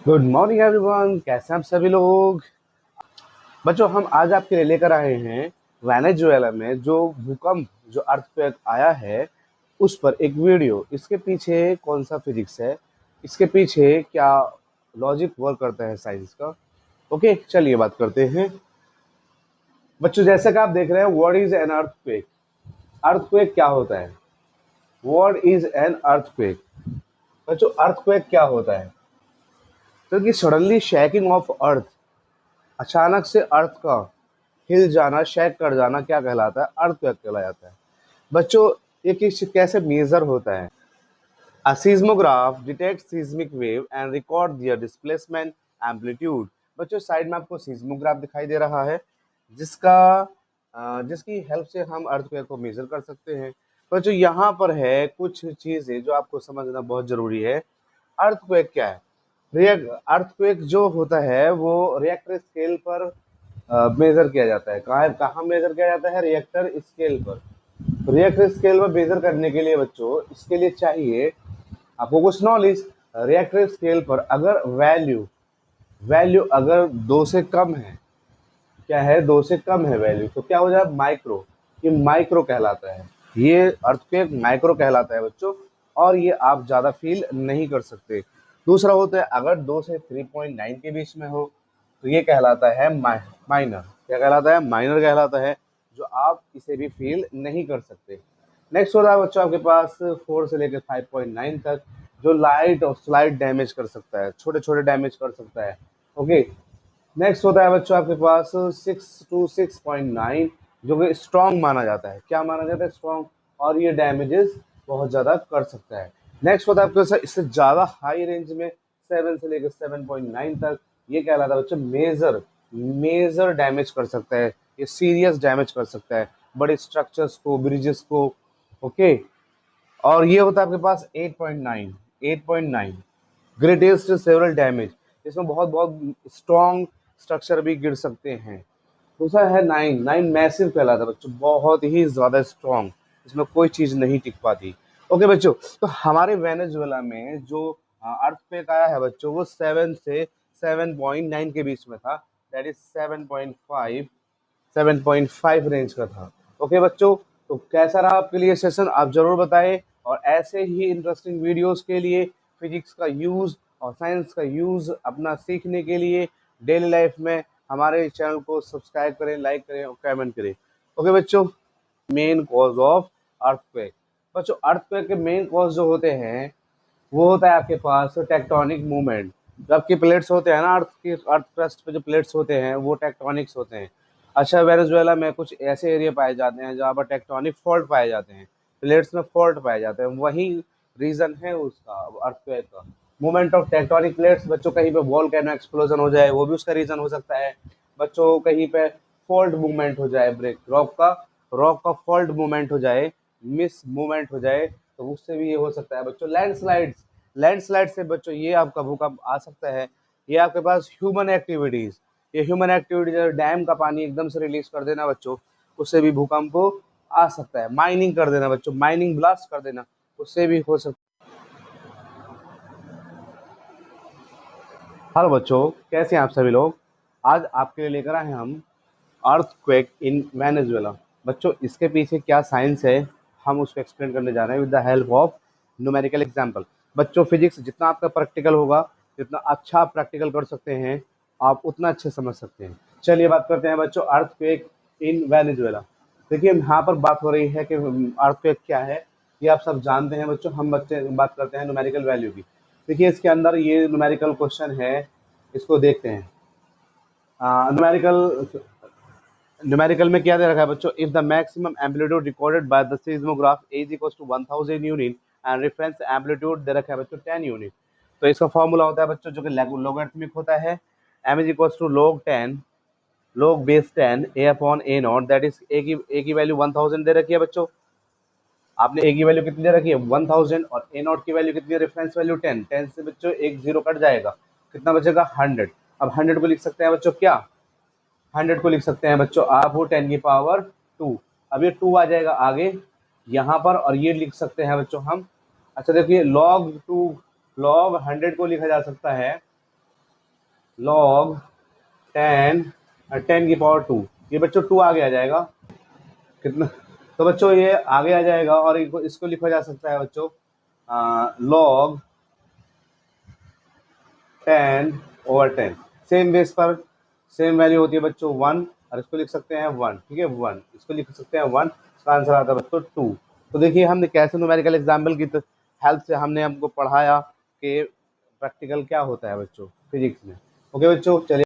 Good morning everyone, कैसे हैं आप सभी लोग। बच्चों, हम आज आपके लिए लेकर आए हैं वेनेजुएला में जो भूकंप, जो अर्थक्वेक आया है उस पर एक वीडियो। इसके पीछे कौन सा फिजिक्स है, इसके पीछे क्या लॉजिक वर्क करता है साइंस का। ओके, चलिए बात करते हैं। बच्चों, जैसा कि आप देख रहे हैं, what is an earthquake. Earthquake क्या होता है? What is an earthquake. बच्चों, अर्थक्वेक क्या होता है? तो कि सडनली शेकिंग ऑफ अर्थ, अचानक से अर्थ का हिल जाना, शेक कर जाना, क्या कहलाता है? अर्थक्वेक कहलाता है। बच्चों, ये कैसे मेजर होता है? A seismograph detect seismic wave and record their displacement amplitude. बच्चों, साइड में आपको सीस्मोग्राफ दिखाई दे रहा है, जिसका जिसकी हेल्प से हम अर्थक्वेक को मेजर कर सकते हैं। बच्चों, यहाँ पर है कुछ चीजें जो आपको समझना बहुत जरूरी है। अर्थक्वेक क्या है? अर्थक्वेक जो होता है वो रिएक्टर स्केल पर मेजर किया जाता है। कहाँ मेजर किया जाता है? रिएक्टर स्केल पर। रिएक्टर स्केल पर मेजर करने के लिए बच्चों, इसके लिए चाहिए आपको कुछ नॉलेज। रिएक्टर स्केल पर अगर वैल्यू वैल्यू अगर 2 से कम है, क्या है, 2 से कम है वैल्यू, तो क्या हो जाए? माइक्रो। ये माइक्रो कहलाता है, ये अर्थक्वेक माइक्रो कहलाता है बच्चों। और ये आप ज़्यादा फील नहीं कर सकते। दूसरा होता है अगर 2 से 3.9 के बीच में हो, तो ये कहलाता है माइनर। क्या कहलाता है? माइनर कहलाता है, जो आप इसे भी फील नहीं कर सकते। नेक्स्ट होता है बच्चों आपके पास 4 से लेकर 5.9 तक, जो लाइट और स्लाइड डैमेज कर सकता है, छोटे छोटे डैमेज कर सकता है। ओके। नेक्स्ट होता है बच्चों आपके पास 6 to 6.9, जो कि स्ट्रॉन्ग माना जाता है। क्या माना जाता है? स्ट्रॉन्ग। और ये डैमेजेस बहुत ज़्यादा कर सकता है। नेक्स्ट होता है आपके पास इससे ज़्यादा हाई रेंज में 7 से लेकर 7.9 तक, ये कहलाता है बच्चों मेजर। मेजर डैमेज कर सकता है, ये सीरियस डैमेज कर सकता है बड़े स्ट्रक्चर्स को, ब्रिजेस को। ओके। और ये होता है आपके पास 8.9। 8.9 ग्रेटेस्ट सेवरल डैमेज, इसमें बहुत बहुत स्ट्रॉन्ग स्ट्रक्चर भी गिर सकते हैं। दूसरा है 9। 9 मैसिव कहलाता है बच्चों, बहुत ही ज़्यादा स्ट्रॉन्ग, इसमें कोई चीज़ नहीं टिक पाती। ओके बच्चों, तो हमारे वेनेजुएला में जो अर्थक्वेक आया है बच्चों, वो 7 से 7.9 के बीच में था। दैट इज 7.5 रेंज का था। ओके बच्चों, तो कैसा रहा आपके लिए सेशन, आप जरूर बताएं। और ऐसे ही इंटरेस्टिंग वीडियोस के लिए, फिजिक्स का यूज़ और साइंस का यूज़ अपना सीखने के लिए डेली लाइफ में हमारे चैनल को सब्सक्राइब करें, लाइक करें और कमेंट करें। ओके बच्चों, मेन कॉज ऑफ अर्थक्वेक। बच्चों, अर्थक्वेक के मेन कॉज जो होते हैं वो होता है आपके पास टेक्टोनिक मूवमेंट। जो आपके प्लेट्स होते हैं ना, अर्थ क्रस्ट पे जो प्लेट्स होते हैं वो टेक्टोनिक्स होते हैं। अच्छा, वेनेजुएला में कुछ ऐसे एरिया पाए जाते हैं जहाँ पर टेक्टोनिक फॉल्ट पाए जाते हैं, प्लेट्स में फॉल्ट पाए जाते हैं। वही रीजन है उसका, अर्थक्वेक का। मूवमेंट ऑफ टेक्टोनिक प्लेट्स बच्चों, कहीं पे वॉल्केनो एक्सप्लोजन हो जाए वो भी उसका रीजन हो सकता है। बच्चों, कहीं पे फॉल्ट मूवमेंट हो जाए, ब्रेक रॉक का फॉल्ट मूवमेंट हो जाए, मिस मूवमेंट हो जाए, तो उससे भी ये हो सकता है। बच्चों, लैंडस्लाइड से बच्चों ये आपका भूकंप आ सकता है। ये आपके पास ह्यूमन एक्टिविटीज, ये ह्यूमन एक्टिविटीज, डैम का पानी एकदम से रिलीज कर देना बच्चों, उससे भी भूकंप आ सकता है। माइनिंग कर देना बच्चों, माइनिंग ब्लास्ट कर देना, उससे भी हो सकता है। हेलो बच्चों, कैसे हैं आप सभी लोग। आज आपके लिए लेकर आए हैं हम अर्थक्वेक इन वेनेजुएला। बच्चों, इसके पीछे क्या साइंस है, हम उसको एक्सप्लेन करने जा रहे हैं with the help of numerical example. बच्चों, फिजिक्स जितना आपका प्रैक्टिकल होगा, जितना अच्छा आप प्रैक्टिकल कर सकते हैं, आप उतना अच्छे समझ सकते हैं। चलिए बात करते हैं बच्चों अर्थक्वेक इन वेनेजुएला। देखिए, यहाँ पर बात हो रही है कि अर्थक्वेक क्या है, ये आप सब जानते हैं बच्चों। हम बच्चे बात करते हैं न्यूमेरिकल वैल्यू की। देखिए, इसके अंदर ये न्यूमेरिकल क्वेश्चन है, इसको देखते हैं। न्यूमेरिकल न्यूमेरिकल में क्या दे रखा है बच्चों? If the maximum amplitude recorded by the seismograph is equal to 1000 unit and reference amplitude दे रखा है बच्चों 10 यूनिट। तो इसका फॉर्मूला होता है बच्चों, जो कि लोगरिथमिक होता है। m is equal to log base 10 a upon a nought. That is A की वैल्यू 1000 दे रखी है बच्चों। आपने ए की वैल्यू कितनी दे रखी है? 1000। और ए नॉट की वैल्यू कितनी है? Reference value 10। 10 से बच्चों एक जीरो कट जाएगा, कितना बचेगा? 100। अब 100 को लिख सकते हैं बच्चों क्या? 100 को लिख सकते हैं बच्चों आप वो 10 की पावर 2। अब ये 2 आ जाएगा आगे यहाँ पर, और ये लिख सकते हैं बच्चों हम। अच्छा देखिए, log 100 को लिखा जा सकता है log 10 की पावर 2, ये बच्चों 2 आगे आ जाएगा कितना, तो बच्चों ये आगे आ जाएगा और इसको लिखा जा सकता है बच्चों log 10/10। सेम बेस पर सेम वैल्यू होती है बच्चों 1, और इसको लिख सकते हैं 1, ठीक है 1, इसको लिख सकते हैं 1, इसका आंसर आता है बच्चों 2। तो देखिए हमने कैसे न्यूमेरिकल एग्जाम्पल की हेल्प से हमने हमको पढ़ाया कि प्रैक्टिकल क्या होता है बच्चों फिजिक्स में। ओके बच्चों, चलिए।